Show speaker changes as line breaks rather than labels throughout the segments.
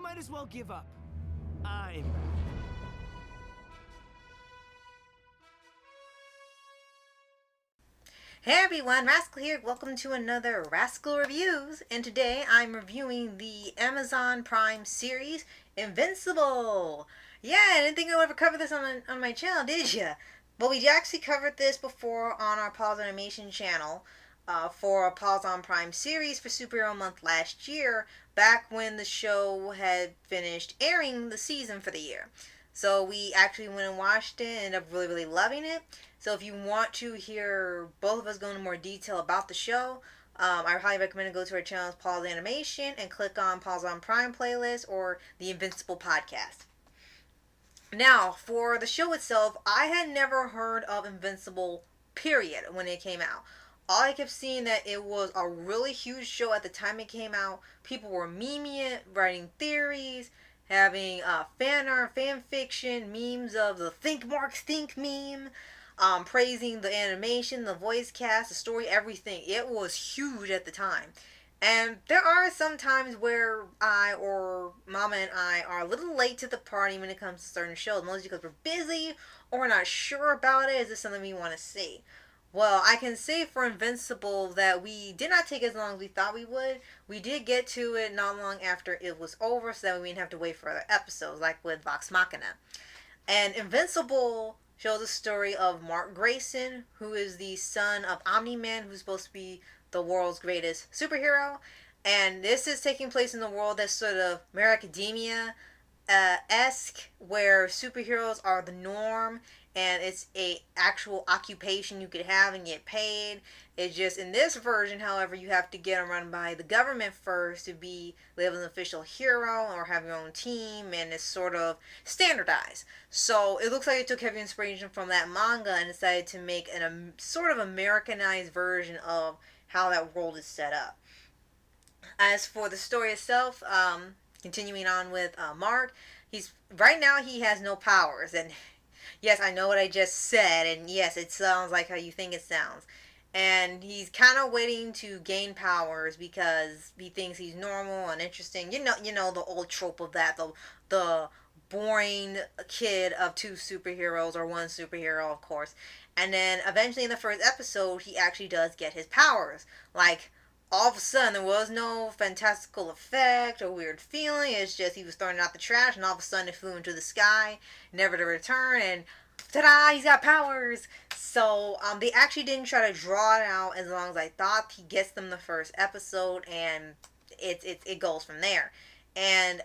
you might as well give up. I'm...
Hey everyone, Rascal here. Welcome to another Rascal Reviews. And today I'm reviewing the Amazon Prime series, Invincible. Yeah, I didn't think I would ever cover this on my channel, did ya? But we actually covered this before on our Pause Animation channel for a Pause on Prime series for Superhero Month last year, back when the show had finished airing the season for the year. So we actually went and watched it and ended up really loving it. So if you want to hear both of us go into more detail about the show, I highly recommend to go to our channel's Pause Animation and click on Pause on Prime playlist or the Invincible podcast. Now, for the show itself, I had never heard of Invincible, period, when it came out. All I kept seeing that it was a really huge show at the time it came out. People were memeing it, writing theories, having fan art, fan fiction, memes of the Think Marks Think meme, praising the animation, the voice cast, the story, everything. It was huge at the time. And there are some times where I or Mama and I are a little late to the party when it comes to certain shows, mostly because we're busy or we're not sure about it. Is this something we want to see? Well, I can say for Invincible that we did not take as long as we thought we would. We did get to it not long after it was over, so that we didn't have to wait for other episodes, like with Vox Machina. And Invincible shows the story of Mark Grayson, who is the son of Omni-Man, who's supposed to be the world's greatest superhero. And this is taking place in the world that's sort of My Hero Academia-esque, where superheroes are the norm, and it's a actual occupation you could have and get paid. It's just in this version, however, you have to get run by the government first to be live as an official hero or have your own team, and it's sort of standardized. So it looks like it took heavy inspiration from that manga and decided to make a sort of Americanized version of how that world is set up. As for the story itself, continuing on with Mark, right now he has no powers, and yes, I know what I just said, and yes, it sounds like how you think it sounds. And he's kind of waiting to gain powers because he thinks he's normal and interesting. You know the old trope of that, the boring kid of two superheroes or one superhero, of course. And then eventually in the first episode, he actually does get his powers. Like, all of a sudden, there was no fantastical effect or weird feeling. It's just he was throwing out the trash, and all of a sudden it flew into the sky, never to return, and ta-da, he's got powers. So they actually didn't try to draw it out as long as I thought. He gets them the first episode, and it goes from there. And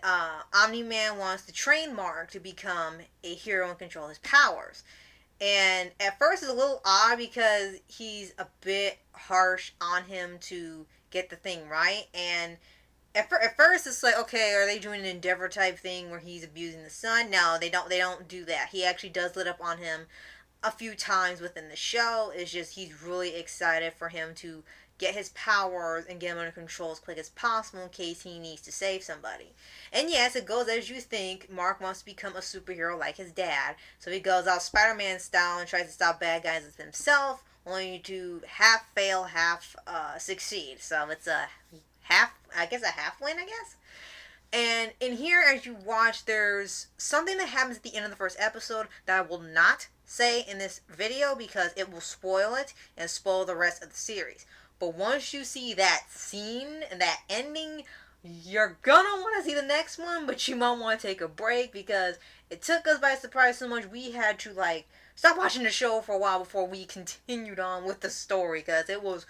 Omni-Man wants to train Mark to become a hero and control his powers. And at first it's a little odd because he's a bit harsh on him to get the thing right. And at first it's like, okay, are they doing an Endeavor type thing where he's abusing the sun? No, they don't do that. He actually does lit up on him a few times within the show. It's just he's really excited for him to get his powers and get him under control as quick as possible in case he needs to save somebody. And yes, it goes as you think. Mark wants to become a superhero like his dad, so he goes out Spider-Man style and tries to stop bad guys with himself, only to half fail, half succeed. So it's a half win, I guess. And in here, as you watch, there's something that happens at the end of the first episode that I will not say in this video because it will spoil it and spoil the rest of the series. But once you see that scene and that ending, you're gonna want to see the next one, but you might want to take a break because it took us by surprise so much we had to stop watching the show for a while before we continued on with the story, because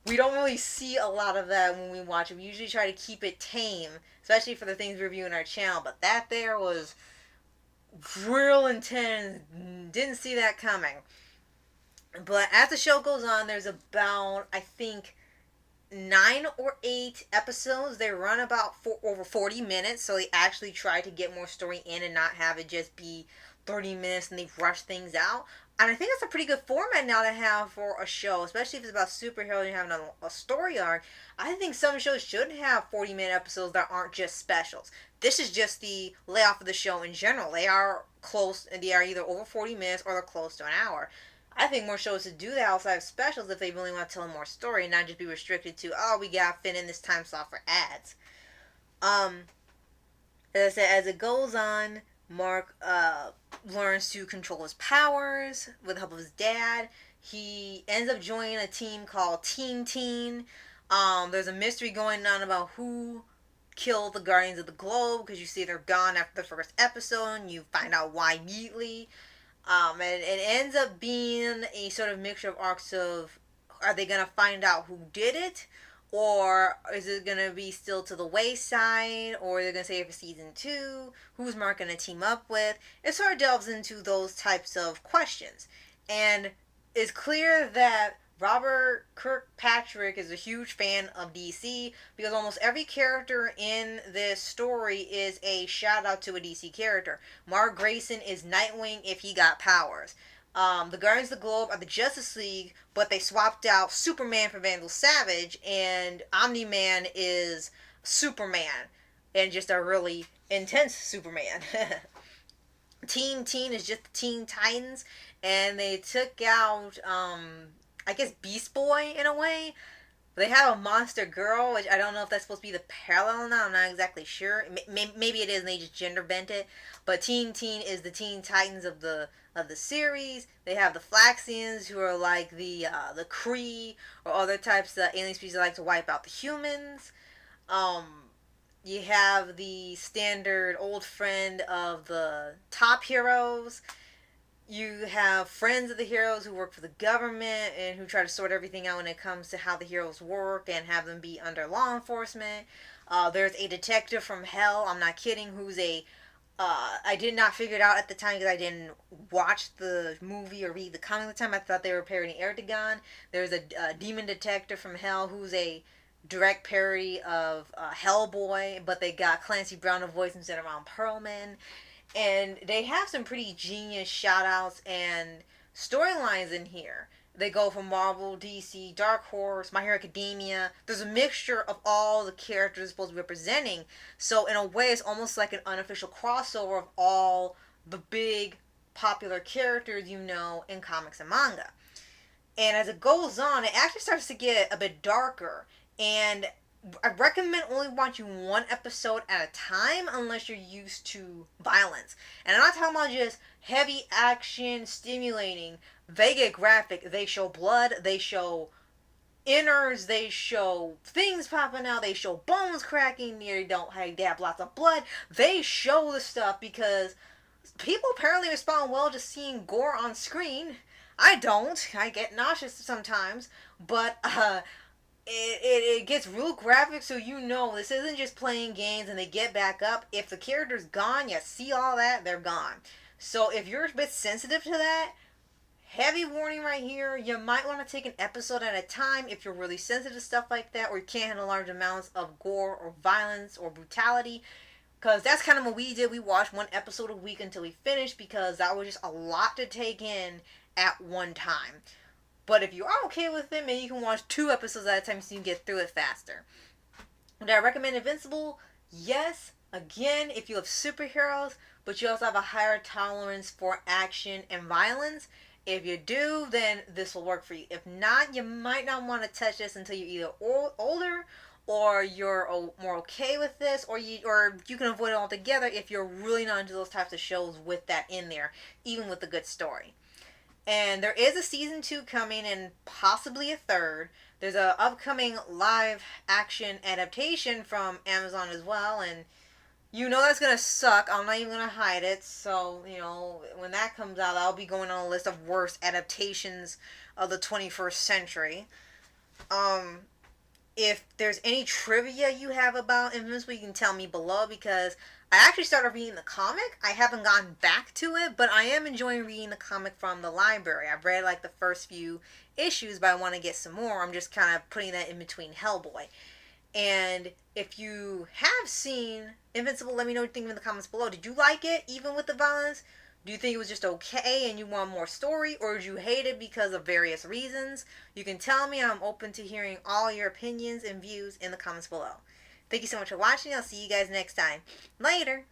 we don't really see a lot of that when we watch it. We usually try to keep it tame, especially for the things we review on our channel, but that there was real intense. Didn't see that coming. But as the show goes on, there's about, I think, 9 or 8 episodes. They run about over 40 minutes, so they actually try to get more story in and not have it just be 30 minutes and they rush things out. And I think that's a pretty good format now to have for a show, especially if it's about superheroes and having a story arc. I think some shows should have 40-minute episodes that aren't just specials. This is just the layoff of the show in general. They are close, and they are either over 40 minutes or they're close to an hour. I think more shows should do that outside of specials if they really want to tell more story and not just be restricted to, oh, we got to fit in this time slot for ads. As I said, as it goes on, Mark learns to control his powers with the help of his dad. He ends up joining a team called Teen Teen. There's a mystery going on about who killed the Guardians of the Globe, because you see they're gone after the first episode and you find out why immediately. And it ends up being a sort of mixture of arcs of, are they going to find out who did it? Or is it going to be still to the wayside? Or are they going to save it for season 2? Who's Mark going to team up with? It sort of delves into those types of questions. And it's clear that Robert Kirkpatrick is a huge fan of DC, because almost every character in this story is a shout out to a DC character. Mark Grayson is Nightwing if he got powers. The Guardians of the Globe are the Justice League, but they swapped out Superman for Vandal Savage, and Omni-Man is Superman, and just a really intense Superman. Teen Teen is just the Teen Titans, and they took out, I guess, Beast Boy in a way. They have a Monster Girl, which I don't know if that's supposed to be the parallel now. I'm not exactly sure. Maybe it is, and they just gender bent it. But Teen Teen is the Teen Titans of the series. They have the Flaxians, who are like the Kree or other types of alien species that like to wipe out the humans. You have the standard old friend of the top heroes. You have friends of the heroes who work for the government and who try to sort everything out when it comes to how the heroes work and have them be under law enforcement. There's a detective from hell, I'm not kidding, who's a... I did not figure it out at the time because I didn't watch the movie or read the comic at the time. I thought they were parodying Erdogan. There's a demon detective from hell who's a direct parody of Hellboy, but they got Clancy Brown to voice instead of Ron Perlman. And they have some pretty genius shout-outs and storylines in here. They go from Marvel, DC, Dark Horse, My Hero Academia. There's a mixture of all the characters supposed to be representing. So in a way, it's almost like an unofficial crossover of all the big popular characters you know in comics and manga. And as it goes on, it actually starts to get a bit darker. And I recommend only watching one episode at a time unless you're used to violence. And I'm not talking about just heavy action, stimulating. They get graphic. They show blood. They show innards. They show things popping out. They show bones cracking. They have lots of blood. They show the stuff because people apparently respond well to seeing gore on screen. I don't. I get nauseous sometimes. But, it gets real graphic, so you know this isn't just playing games and they get back up. If the character's gone, you see all that, they're gone. So if you're a bit sensitive to that, heavy warning right here. You might want to take an episode at a time if you're really sensitive to stuff like that, or you can't handle large amounts of gore or violence or brutality. Because that's kind of what we did. We watched one episode a week until we finished, because that was just a lot to take in at one time. But if you are okay with it, maybe you can watch 2 episodes at a time so you can get through it faster. Would I recommend Invincible? Yes. Again, if you love superheroes, but you also have a higher tolerance for action and violence. If you do, then this will work for you. If not, you might not want to touch this until you're either older, or you're more okay with this, or you can avoid it altogether if you're really not into those types of shows with that in there, even with a good story. And there is a season 2 coming, and possibly a third. There's a upcoming live action adaptation from Amazon as well, and you know that's gonna suck. I'm not even gonna hide it. So, when that comes out, I'll be going on a list of worst adaptations of the 21st century. If there's any trivia you have about Invincible, you can tell me below, because I actually started reading the comic. I haven't gotten back to it, but I am enjoying reading the comic from the library. I've read like the first few issues, but I want to get some more. I'm just kind of putting that in between Hellboy. And if you have seen Invincible, let me know what you think in the comments below. Did you like it, even with the violence? Do you think it was just okay and you want more story, or did you hate it because of various reasons? You can tell me. I'm open to hearing all your opinions and views in the comments below. Thank you so much for watching. I'll see you guys next time. Later!